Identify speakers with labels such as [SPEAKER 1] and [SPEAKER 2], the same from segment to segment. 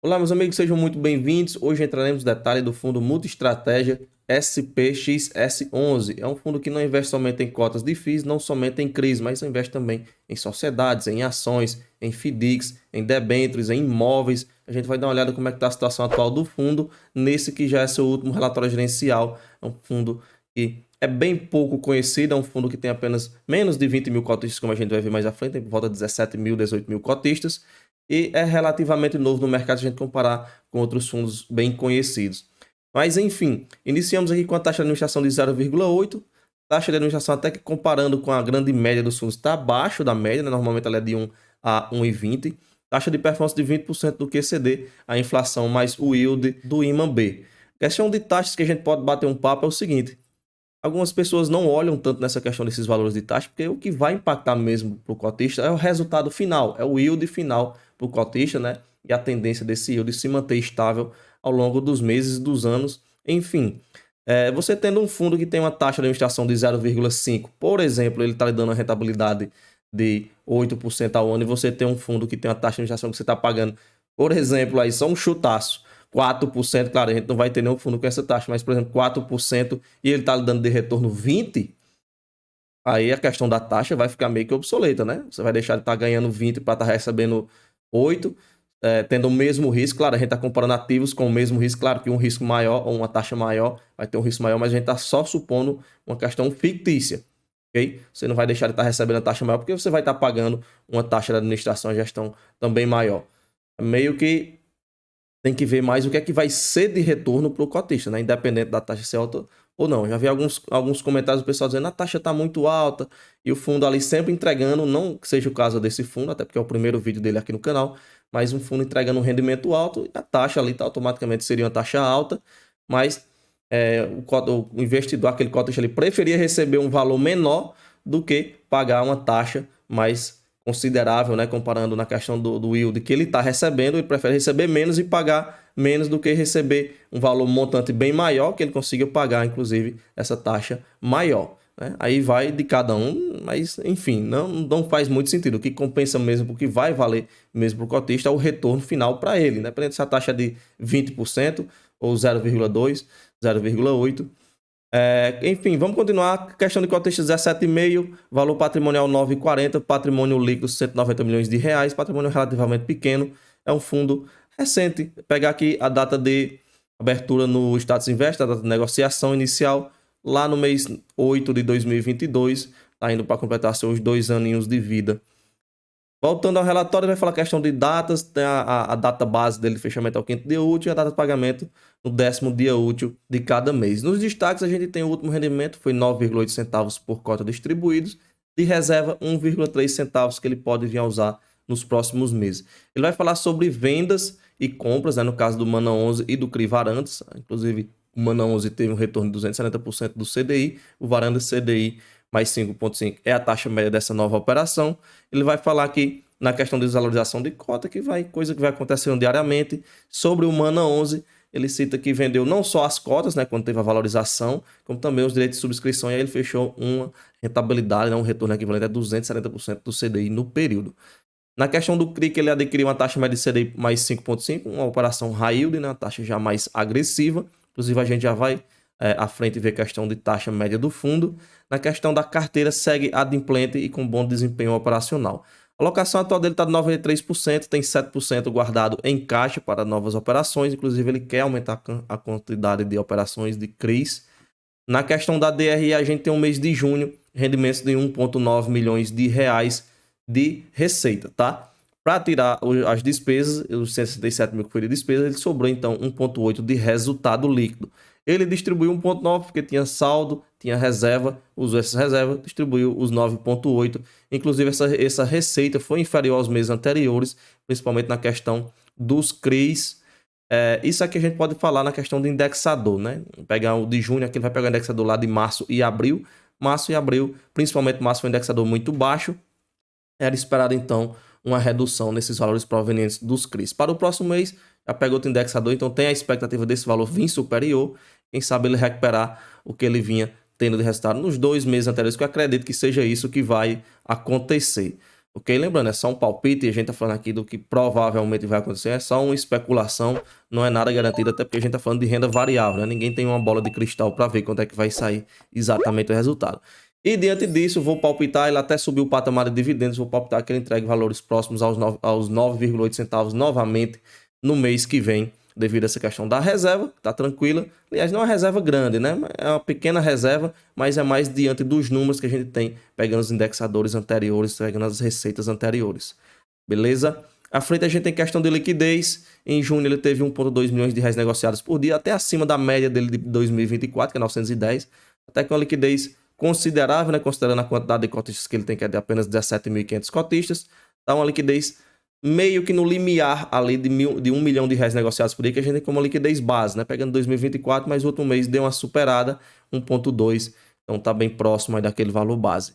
[SPEAKER 1] Olá, meus amigos, sejam muito bem-vindos. Hoje entraremos no detalhe do fundo Multiestratégia SPXS11. É um fundo que não investe somente em cotas de FIIs, não somente em CRIs, mas investe também em sociedades, em ações, em FDICs, em debêntures, em imóveis. A gente vai dar uma olhada como é que está a situação atual do fundo, nesse que já é seu último relatório gerencial. É um fundo que é bem pouco conhecido, é um fundo que tem apenas menos de 20 mil cotistas, como a gente vai ver mais à frente, tem por volta de 17 mil, 18 mil cotistas e é relativamente novo no mercado se a gente comparar com outros fundos bem conhecidos. Mas enfim, iniciamos aqui com a taxa de administração de 0,8, taxa de administração até que comparando com a grande média dos fundos está abaixo da média, né? Normalmente ela é de 1 a 1,20, taxa de performance de 20% do QCD, a inflação mais o yield do IMAB. Questão de taxas que a gente pode bater um papo é o seguinte: algumas pessoas não olham tanto nessa questão desses valores de taxa, porque o que vai impactar mesmo para o cotista é o resultado final, é o yield final para o cotista, né? E a tendência desse yield se manter estável ao longo dos meses, dos anos, enfim. Você tendo um fundo que tem uma taxa de administração de 0,5, por exemplo, ele está lhe dando uma rentabilidade de 8% ao ano, e você tem um fundo que tem uma taxa de administração que você está pagando, por exemplo, aí só um chutaço, 4%, claro, a gente não vai ter nenhum fundo com essa taxa, mas, por exemplo, 4% e ele está dando de retorno 20%, aí a questão da taxa vai ficar meio que obsoleta, né? Você vai deixar de estar ganhando 20 para estar recebendo 8, tendo o mesmo risco. Claro, a gente está comparando ativos com o mesmo risco, claro que um risco maior ou uma taxa maior vai ter um risco maior, mas a gente está só supondo uma questão fictícia. Ok? Você não vai deixar de estar recebendo a taxa maior porque você vai estar pagando uma taxa de administração e gestão também maior. Meio que tem que ver mais o que é que vai ser de retorno para o cotista, né? Independente da taxa ser alta ou não. Já vi alguns comentários do pessoal dizendo a taxa está muito alta e o fundo ali sempre entregando, não que seja o caso desse fundo, até porque é o primeiro vídeo dele aqui no canal, mas um fundo entregando um rendimento alto e a taxa ali tá, automaticamente seria uma taxa alta, mas o investidor, aquele cotista, ele preferia receber um valor menor do que pagar uma taxa mais considerável, né? Comparando na questão do yield que ele está recebendo, ele prefere receber menos e pagar menos do que receber um valor montante bem maior, que ele consiga pagar, inclusive, essa taxa maior. Né? Aí vai de cada um, mas enfim, não faz muito sentido. O que compensa mesmo, porque vai valer mesmo para o cotista, é o retorno final para ele, independente se a taxa é de 20% ou 0,2%, 0,8%. Enfim, vamos continuar. Questão de cotista 17,5, valor patrimonial 9,40, patrimônio líquido 190 milhões de reais, patrimônio relativamente pequeno. É um fundo recente. Pegar aqui a data de abertura no Status Invest, a data de negociação inicial, lá no mês 8 de 2022. Está indo para completar seus 2 aninhos de vida. Voltando ao relatório, vai falar questão de datas, tem a data base dele, fechamento ao quinto dia útil, e a data de pagamento no 10º dia útil de cada mês. Nos destaques, a gente tem o último rendimento, foi 9,8 centavos por cota distribuídos, de reserva 1,3 centavos que ele pode vir a usar nos próximos meses. Ele vai falar sobre vendas e compras, né, no caso do Mana 11 e do CRI Varandas, inclusive o Mana 11 teve um retorno de 270% do CDI, o Varandas CDI mais 5,5 é a taxa média dessa nova operação. Ele vai falar aqui na questão de desvalorização de cota, coisa que vai acontecendo diariamente. Sobre o Mana 11, ele cita que vendeu não só as cotas, né, quando teve a valorização, como também os direitos de subscrição, e aí ele fechou uma rentabilidade, né, um retorno equivalente a 270% do CDI no período. Na questão do CRI, que ele adquiriu uma taxa média de CDI mais 5,5, uma operação high yield, né, uma taxa já mais agressiva. Inclusive, a gente já vai à frente ver a questão de taxa média do fundo. Na questão da carteira, segue adimplente e com bom desempenho operacional. A alocação atual dele está de 93%, tem 7% guardado em caixa para novas operações. Inclusive, ele quer aumentar a quantidade de operações de CRIs. Na questão da DRE, a gente tem um mês de junho, rendimentos de 1,9 milhões de reais de receita, tá? Para tirar as despesas, os 167 mil que foi de despesa, ele sobrou então 1,8 de resultado líquido. Ele distribuiu 1,9 porque tinha saldo, tinha reserva, usou essa reserva, distribuiu os 9,8. Inclusive, essa receita foi inferior aos meses anteriores, principalmente na questão dos CRIs. Isso aqui a gente pode falar na questão do indexador, né? Pegar o de junho, aqui ele vai pegar o indexador lá de março e abril. Março e abril, principalmente março, foi um indexador muito baixo. Era esperado, então, uma redução nesses valores provenientes dos CRIs. Para o próximo mês, já pega outro indexador, então tem a expectativa desse valor vir superior. Quem sabe ele recuperar o que ele vinha tendo de resultado nos 2 meses anteriores, que eu acredito que seja isso que vai acontecer. Ok? Lembrando, é só um palpite e a gente está falando aqui do que provavelmente vai acontecer, é só uma especulação, não é nada garantido, até porque a gente está falando de renda variável, né? Ninguém tem uma bola de cristal para ver quando é que vai sair exatamente o resultado. E diante disso, vou palpitar, ele até subiu o patamar de dividendos, vou palpitar que ele entregue valores próximos aos 9,8 centavos novamente no mês que vem, devido a essa questão da reserva, tá tranquila. Aliás, não é uma reserva grande, né? É uma pequena reserva, mas é mais diante dos números que a gente tem, pegando os indexadores anteriores, pegando as receitas anteriores. Beleza? À frente a gente tem questão de liquidez. Em junho ele teve 1,2 milhões de reais negociados por dia, até acima da média dele de 2024, que é 910. Até com a liquidez considerável, né? Considerando a quantidade de cotistas que ele tem, que é de apenas 17.500 cotistas. Dá uma liquidez meio que no limiar ali de 1 milhão de reais negociados por dia, que a gente tem como liquidez base, né? Pegando 2024, mas o outro mês deu uma superada, 1,2. Então tá bem próximo aí daquele valor base.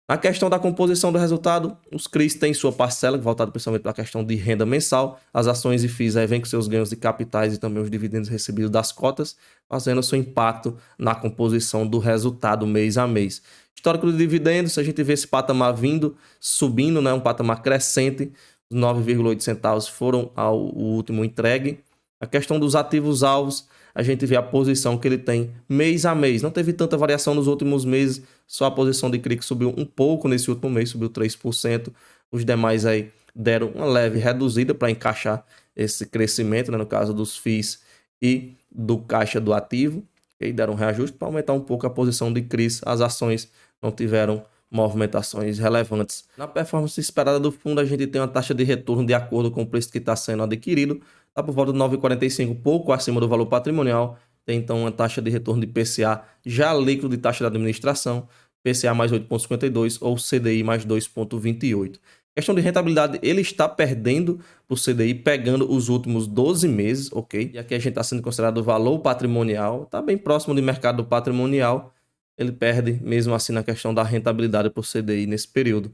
[SPEAKER 1] Na questão da composição do resultado, os CRIs têm sua parcela, voltada principalmente para a questão de renda mensal. As ações e FIIs aí vêm com seus ganhos de capitais e também os dividendos recebidos das cotas, fazendo seu impacto na composição do resultado mês a mês. Histórico de dividendos, a gente vê esse patamar vindo, subindo, né? Um patamar crescente. Os 9,8 centavos foram ao último entregue. A questão dos ativos alvos, a gente vê a posição que ele tem mês a mês. Não teve tanta variação nos últimos meses, só a posição de CRI que subiu um pouco nesse último mês, subiu 3%. Os demais aí deram uma leve reduzida para encaixar esse crescimento, né, no caso dos FIIs e do caixa do ativo. E deram um reajuste para aumentar um pouco a posição de CRIs. As ações não tiveram movimentações relevantes. Na performance esperada do fundo, a gente tem uma taxa de retorno de acordo com o preço que está sendo adquirido, está por volta de 9,45, pouco acima do valor patrimonial. Tem então uma taxa de retorno de PCA já líquido de taxa de administração, PCA mais 8,52 ou CDI mais 2,28. Questão de rentabilidade, ele está perdendo para o CDI, pegando os últimos 12 meses, ok? E aqui a gente está sendo considerado o valor patrimonial, está bem próximo do mercado patrimonial. Ele perde mesmo assim na questão da rentabilidade por CDI nesse período.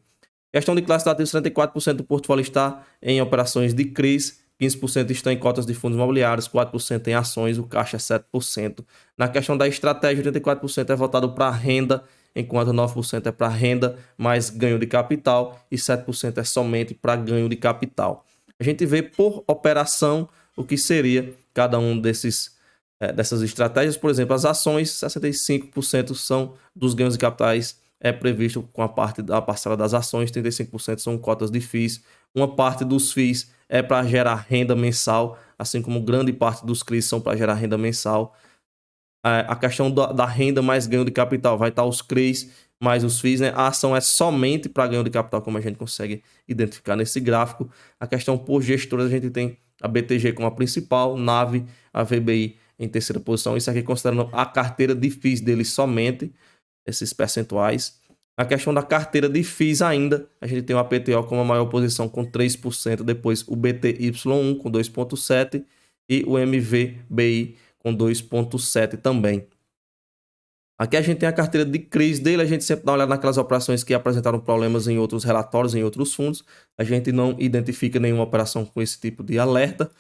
[SPEAKER 1] Questão de classe de ativos, 34% do portfólio está em operações de CRIs, 15% estão em cotas de fundos imobiliários, 4% em ações, o caixa é 7%. Na questão da estratégia, 84% é voltado para renda, enquanto 9% é para renda mais ganho de capital e 7% é somente para ganho de capital. A gente vê por operação o que seria cada um dessas estratégias. Por exemplo, as ações, 65% são dos ganhos de capitais previsto com a parte da parcela das ações, 35% são cotas de FIIs, uma parte dos FIIs é para gerar renda mensal, assim como grande parte dos CRIs são para gerar renda mensal. A questão da renda mais ganho de capital, vai estar os CRIs mais os FIIs, né? A ação é somente para ganho de capital, como a gente consegue identificar nesse gráfico. A questão por gestoras, a gente tem a BTG como a principal, NAV, a VBI em terceira posição, isso aqui considerando a carteira de FIIs deles somente, esses percentuais. A questão da carteira de FIIs ainda, a gente tem o APTO como a maior posição com 3%, depois o BTY1 com 2,7% e o MVBI com 2,7% também. Aqui a gente tem a carteira de CRIs dele, a gente sempre dá uma olhada naquelas operações que apresentaram problemas em outros relatórios, em outros fundos. A gente não identifica nenhuma operação com esse tipo de alerta.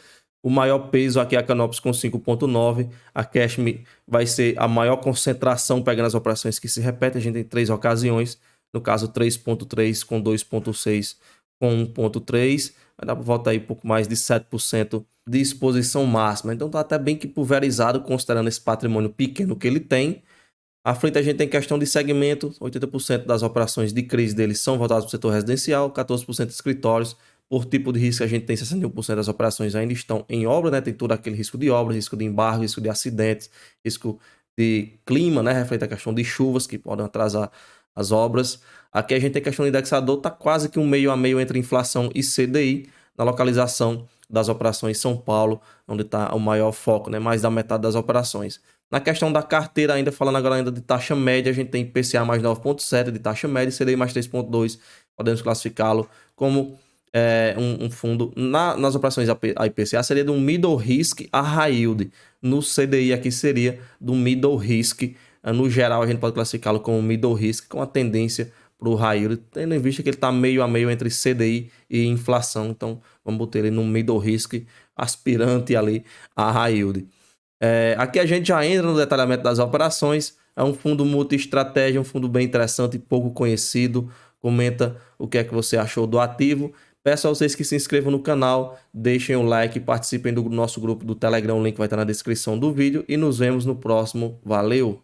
[SPEAKER 1] O maior peso aqui é a Canopus com 5,9. A Cashme vai ser a maior concentração pegando as operações que se repetem. A gente tem 3 ocasiões. No caso, 3,3 com 2,6 com 1,3. Vai dar por volta aí pouco mais de 7% de exposição máxima. Então tá até bem que pulverizado, considerando esse patrimônio pequeno que ele tem. À frente a gente tem questão de segmento, 80% das operações de CRIs deles são voltadas para o setor residencial, 14% de escritórios. Por tipo de risco, a gente tem 61% das operações ainda estão em obra, né? Tem todo aquele risco de obra, risco de embargo, risco de acidentes, risco de clima, né? Referente à questão de chuvas que podem atrasar as obras. Aqui a gente tem questão de indexador, tá quase que um meio a meio entre inflação e CDI. Na localização das operações São Paulo, onde está o maior foco, né? Mais da metade das operações. Na questão da carteira, ainda falando agora ainda de taxa média, a gente tem IPCA mais 9,7 de taxa média e CDI mais 3,2. Podemos classificá-lo como um fundo. Nas operações a IPCA seria do middle risk a high yield. No CDI aqui seria do middle risk. No geral, a gente pode classificá-lo como middle risk, com a tendência para o high yield, tendo em vista que ele está meio a meio entre CDI e inflação. Então, vamos botar ele no middle risk, aspirante ali a high yield. Aqui a gente já entra no detalhamento das operações. É um fundo multi-estratégia, um fundo bem interessante, pouco conhecido, comenta o que é que você achou do ativo. Peço a vocês que se inscrevam no canal, deixem o like, participem do nosso grupo do Telegram, o link vai estar na descrição do vídeo e nos vemos no próximo. Valeu!